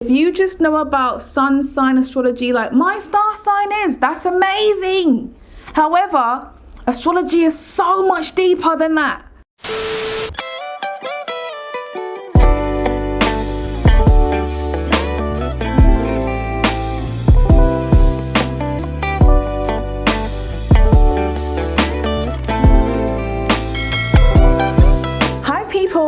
If you just know about sun sign astrology, like my star sign is, that's amazing. However, astrology is so much deeper than that.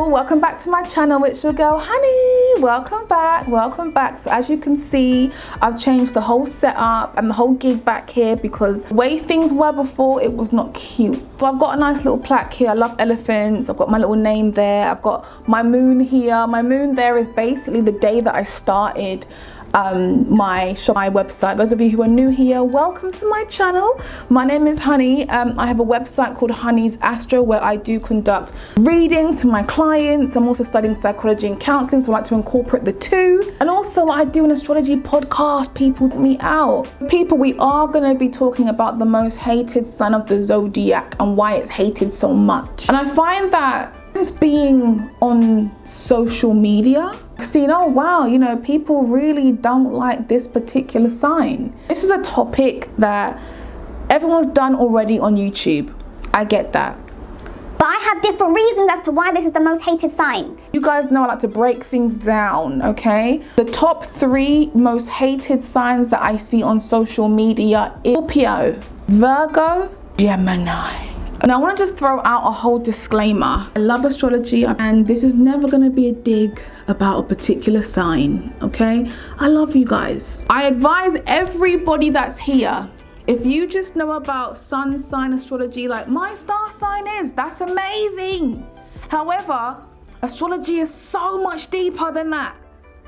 Welcome back to my channel. It's your girl Honey. Welcome back. So as you can see, I've changed the whole setup and the whole gig back here because the way things were before, it was not cute. So I've got a nice little plaque here. I love elephants. I've got my little name there. I've got my moon here. My moon there is basically the day that I started my website. Those of you who are new here, welcome to my channel. My name is Honey. I have a website called Honey's Astro where I do conduct readings to my clients. I'm also studying psychology and counseling, so I like to incorporate the two. And also I do an astrology podcast. People me out. People, we are going to be talking about the most hated sign of the Zodiac and why it's hated so much. And I find that just being on social media, seeing, oh wow, you know, people really don't like this particular sign. This is a topic that everyone's done already on YouTube. I get that. But I have different reasons as to why this is the most hated sign. You guys know I like to break things down, okay? The top 3 most hated signs that I see on social media is Scorpio, Virgo, Gemini. And I want to just throw out a whole disclaimer. I love astrology and this is never going to be a dig about a particular sign, okay? I love you guys. I advise everybody that's here, if you just know about sun sign astrology, like my star sign is, that's amazing. However, astrology is so much deeper than that.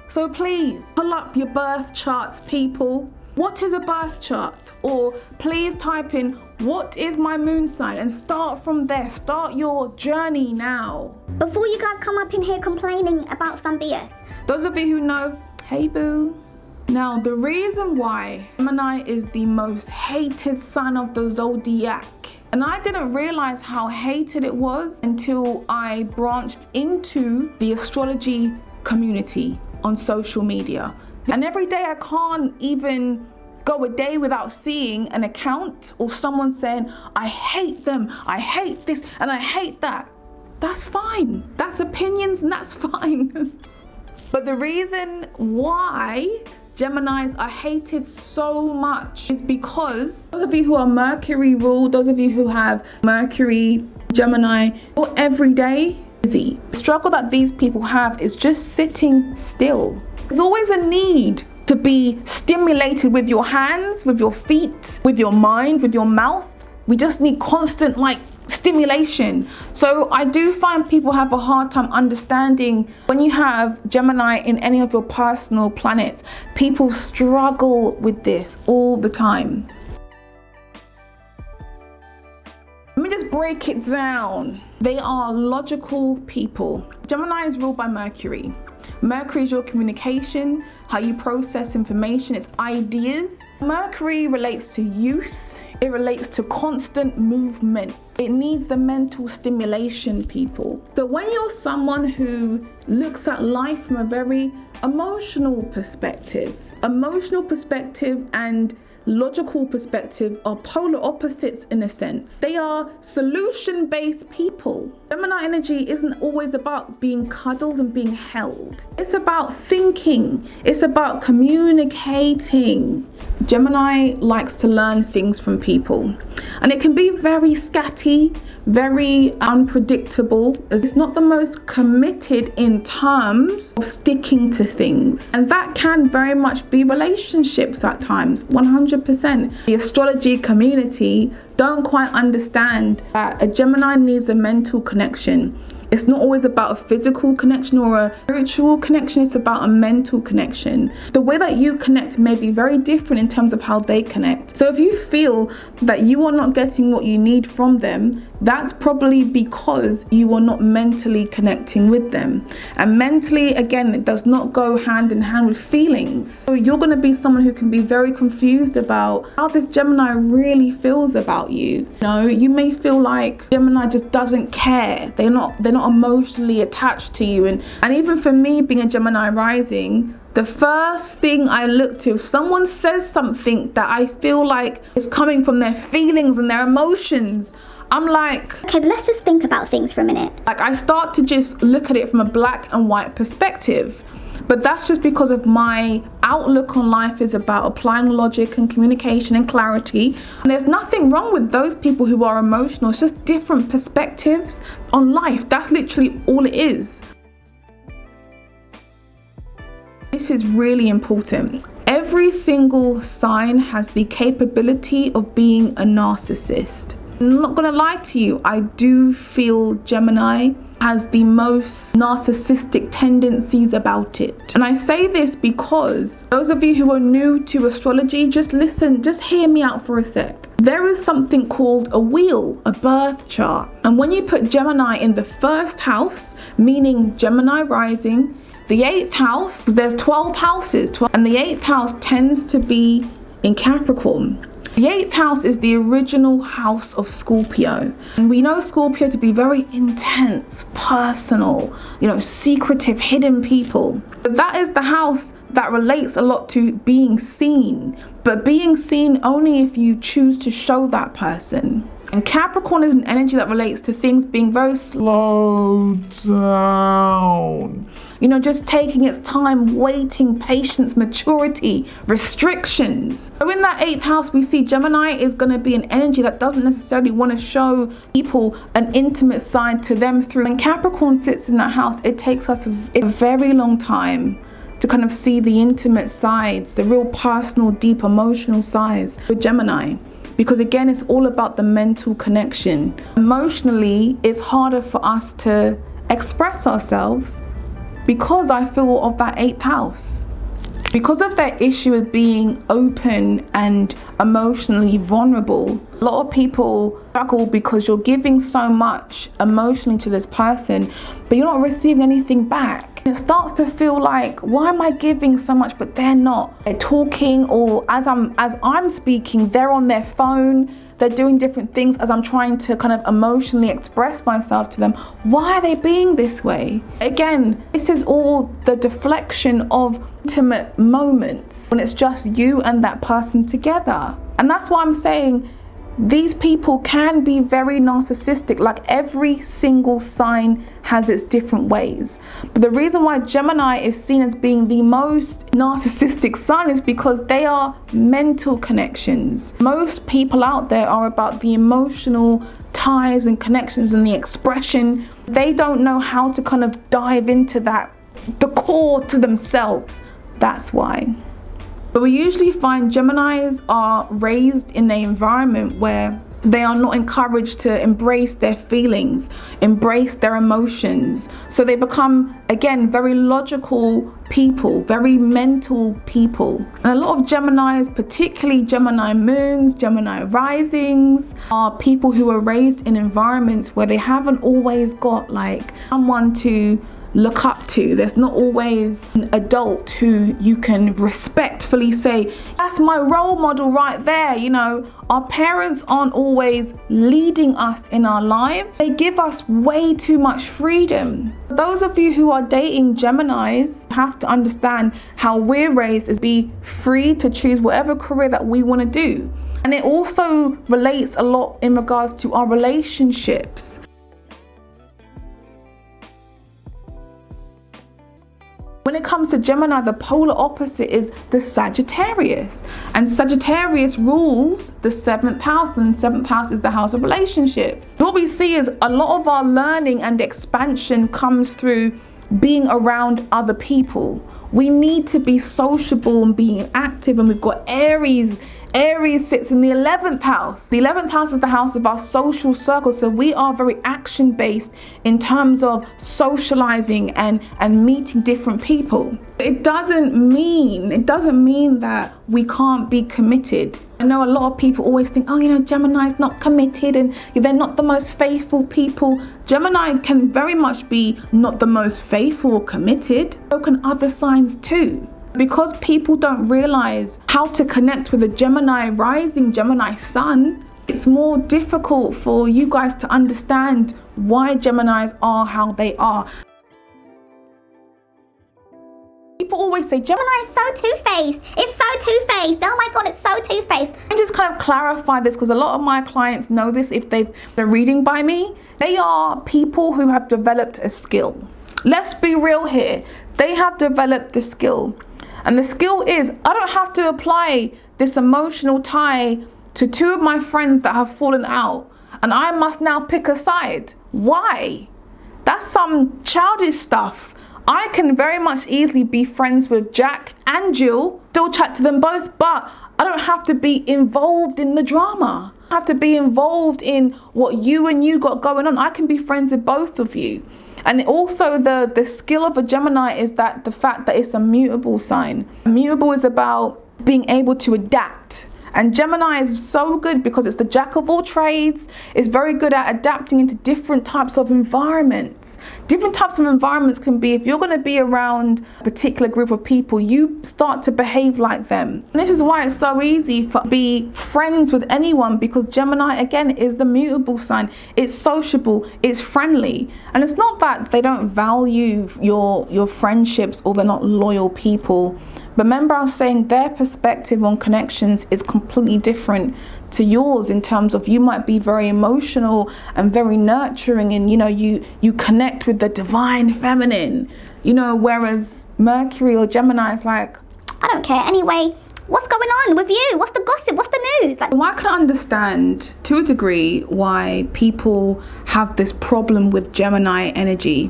So please pull up your birth charts, people. What is a birth chart? Or please type in, what is my moon sign? And start from there. Start your journey now. Before you guys come up in here complaining about some BS. Those of you who know, hey boo. Now, the reason why Gemini is the most hated sign of the Zodiac, and I didn't realize how hated it was until I branched into the astrology community on social media. And every day I can't even go a day without seeing an account or someone saying, I hate them, I hate this, and I hate that. That's fine. That's opinions and that's fine. But the reason why Geminis are hated so much is because those of you who are Mercury ruled, those of you who have Mercury, Gemini, you're every day busy. The struggle that these people have is just sitting still. There's always a need to be stimulated with your hands, with your feet, with your mind, with your mouth. We just need constant stimulation. So I do find people have a hard time understanding when you have Gemini in any of your personal planets. People struggle with this all the time. Let me just break it down. They are logical people. Gemini is ruled by Mercury. Mercury is your communication, how you process information, it's ideas. Mercury relates to youth. It relates to constant movement. It needs the mental stimulation, people. So when you're someone who looks at life from a very emotional perspective and logical perspective are polar opposites in a sense. They are solution-based people. Gemini energy isn't always about being cuddled and being held. It's about thinking. It's about communicating. Gemini likes to learn things from people. And it can be very scatty, very unpredictable. It's not the most committed in terms of sticking to things. And that can very much be relationships at times, 100%. The astrology community don't quite understand that a Gemini needs a mental connection. It's not always about a physical connection or a spiritual connection, it's about a mental connection. The way that you connect may be very different in terms of how they connect. So if you feel that you are not getting what you need from them, that's probably because you are not mentally connecting with them. And mentally, again, it does not go hand in hand with feelings. So you're going to be someone who can be very confused about how this Gemini really feels about you. You know, you may feel like Gemini just doesn't care. They're not emotionally attached to you. And even for me, being a Gemini rising, The first thing I look to, if someone says something that I feel like is coming from their feelings and their emotions, I'm like, okay, but let's just think about things for a minute. Like, I start to just look at it from a black and white perspective. But that's just because of my outlook on life is about applying logic and communication and clarity. And there's nothing wrong with those people who are emotional. It's just different perspectives on life. That's literally all it is. This is really important. Every single sign has the capability of being a narcissist. I'm not gonna lie to you, I do feel Gemini has the most narcissistic tendencies about it. And I say this because those of you who are new to astrology, just listen, just hear me out for a sec. There is something called a wheel, a birth chart. And when you put Gemini in the first house, meaning Gemini rising, the 8th house, there's 12 houses, and the 8th house tends to be in Capricorn. The 8th house is the original house of Scorpio. And we know Scorpio to be very intense, personal, secretive, hidden people. But that is the house that relates a lot to being seen, but being seen only if you choose to show that person. And Capricorn is an energy that relates to things being very slow down. Just taking its time, waiting, patience, maturity, restrictions. So in that 8th house, we see Gemini is going to be an energy that doesn't necessarily want to show people an intimate side to them through. When Capricorn sits in that house, it takes us a very long time to kind of see the intimate sides, the real personal, deep emotional sides with Gemini. Because again, it's all about the mental connection. Emotionally, it's harder for us to express ourselves because I feel of that 8th house. Because of their issue with being open and emotionally vulnerable, a lot of people struggle because you're giving so much emotionally to this person, but you're not receiving anything back. It starts to feel like, why am I giving so much but they're not? They're talking, or as I'm speaking, they're on their phone. They're doing different things as I'm trying to kind of emotionally express myself to them. Why are they being this way? Again, this is all the deflection of intimate moments when it's just you and that person together. And that's why I'm saying these people can be very narcissistic. Like, every single sign has its different ways. But the reason why Gemini is seen as being the most narcissistic sign is because they are mental connections. Most people out there are about the emotional ties and connections and the expression. They don't know how to kind of dive into that, the core to themselves. That's why. But we usually find Geminis are raised in an environment where they are not encouraged to embrace their feelings, embrace their emotions. So they become, again, very logical people, very mental people. And a lot of Geminis, particularly Gemini moons, Gemini risings, are people who are raised in environments where they haven't always got like someone to look up to. There's not always an adult who you can respectfully say, that's my role model right there. Our parents aren't always leading us in our lives. They give us way too much freedom. Those of you who are dating Geminis have to understand how we're raised is be free to choose whatever career that we want to do. And it also relates a lot in regards to our relationships. When it comes to Gemini, the polar opposite is the Sagittarius. And Sagittarius rules the 7th house, and the 7th house is the house of relationships. What we see is a lot of our learning and expansion comes through being around other people. We need to be sociable and being active, and we've got Aries. Aries sits in the 11th house. The 11th house is the house of our social circle. So we are very action based in terms of socializing and meeting different people. It doesn't mean that we can't be committed. I know a lot of people always think, Gemini's not committed and they're not the most faithful people. Gemini can very much be not the most faithful or committed. So can other signs too. Because people don't realize how to connect with a Gemini rising, Gemini sun, it's more difficult for you guys to understand why Geminis are how they are. people always say Gemini Gemini is so two-faced. It's so two-faced. Oh my God, it's so two-faced. I just kind of clarify this because a lot of my clients know this if they've been reading by me. They are people who have developed a skill. Let's be real here. They have developed the skill. And the skill is, I don't have to apply this emotional tie to two of my friends that have fallen out. And I must now pick a side. Why? That's some childish stuff. I can very much easily be friends with Jack and Jill, still chat to them both, but I don't have to be involved in the drama. I have to be involved in what you and you got going on. I can be friends with both of you. And also the skill of a Gemini is that the fact that it's a mutable sign. Mutable is about being able to adapt. And Gemini is so good because it's the jack of all trades. It's very good at adapting into different types of environments. Different types of environments can be, if you're going to be around a particular group of people, you start to behave like them. And this is why it's so easy to be friends with anyone, because Gemini, again, is the mutable sign. It's sociable, it's friendly. And it's not that they don't value your friendships or they're not loyal people. Remember, I was saying their perspective on connections is completely different to yours, in terms of you might be very emotional and very nurturing, and you connect with the divine feminine, whereas Mercury or Gemini is like, I don't care anyway. What's going on with you? What's the gossip? What's the news? Like, I can understand to a degree why people have this problem with Gemini energy.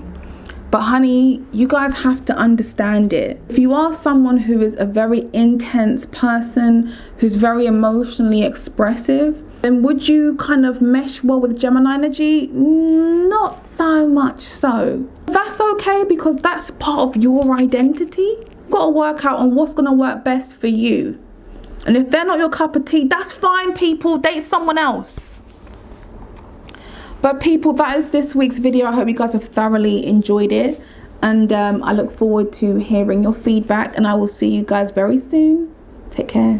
But honey, you guys have to understand it. If you are someone who is a very intense person, who's very emotionally expressive, then would you kind of mesh well with Gemini energy? Not so much so. That's okay, because that's part of your identity. You've got to work out on what's going to work best for you. And if they're not your cup of tea, that's fine, people. Date someone else. But people, that is this week's video. I hope you guys have thoroughly enjoyed it. And I look forward to hearing your feedback. And I will see you guys very soon. Take care.